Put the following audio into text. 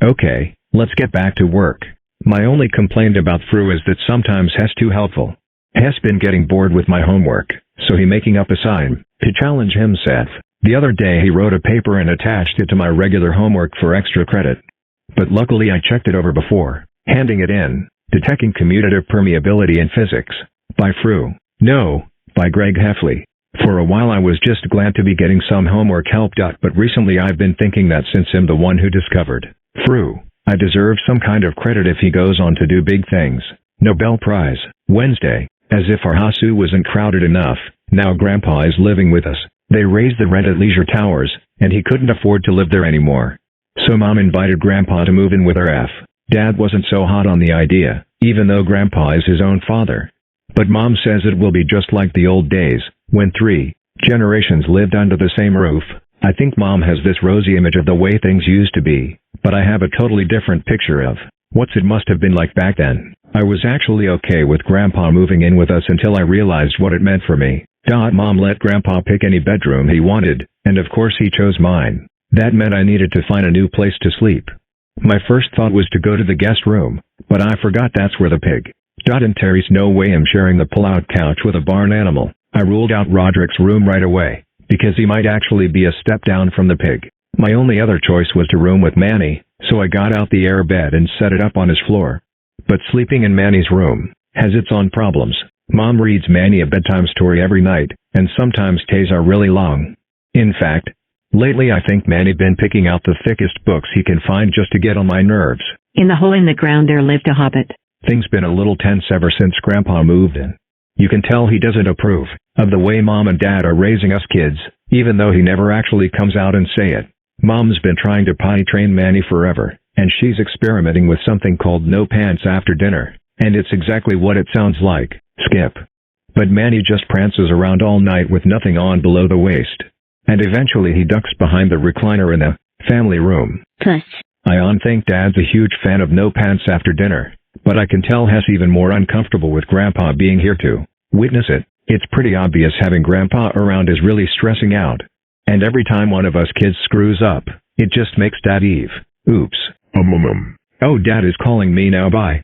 Okay, let's get back to work. My only complaint about Fru is that sometimes Hess too helpful. Hess been getting bored with my homework, so he making up a sign to challenge himself. The other day he wrote a paper and attached it to my regular homework for extra credit. But luckily I checked it over before handing it in. Detecting Commutative Permeability in Physics. By Fru. No, by Greg Heffley. For a while I was just glad to be getting some homework help. But recently I've been thinking that since I'm the one who discovered Fru, I deserve some kind of credit if he goes on to do big things. Nobel Prize. Wednesday. As if our house wasn't crowded enough, now Grandpa is living with us. They raised the rent at Leisure Towers, and he couldn't afford to live there anymore. So Mom invited Grandpa to move in with her. Dad wasn't so hot on the idea, even though Grandpa is his own father. But Mom says it will be just like the old days, when 3 generations lived under the same roof. I think Mom has this rosy image of the way things used to be, but I have a totally different picture of what it must have been like back then. I was actually okay with Grandpa moving in with us until I realized what it meant for me. Mom let Grandpa pick any bedroom he wanted, and of course he chose mine. That meant I needed to find a new place to sleep. My first thought was to go to the guest room, but I forgot that's where the pig. And Terry's no way I'm sharing the pull-out couch with a barn animal. I ruled out Roderick's room right away, because he might actually be a step down from the pig. My only other choice was to room with Manny, so I got out the air bed and set it up on his floor. But sleeping in Manny's room has its own problems. Mom reads Manny a bedtime story every night, and sometimes days are really long. In fact, lately I think Manny been picking out the thickest books he can find just to get on my nerves. In the hole in the ground there lived a hobbit. Things been a little tense ever since Grandpa moved in. You can tell he doesn't approve of the way Mom and Dad are raising us kids, even though he never actually comes out and say it. Mom's been trying to potty train Manny forever, and she's experimenting with something called no pants after dinner, and it's exactly what it sounds like, skip. But Manny just prances around all night with nothing on below the waist. And eventually he ducks behind the recliner in the family room. Puss. I think Dad's a huge fan of no pants after dinner, but I can tell Hess even more uncomfortable with Grandpa being here to witness it. It's pretty obvious having Grandpa around is really stressing out. And every time one of us kids screws up, it just makes Dad Oops. Um. Oh, Dad is calling me now, bye.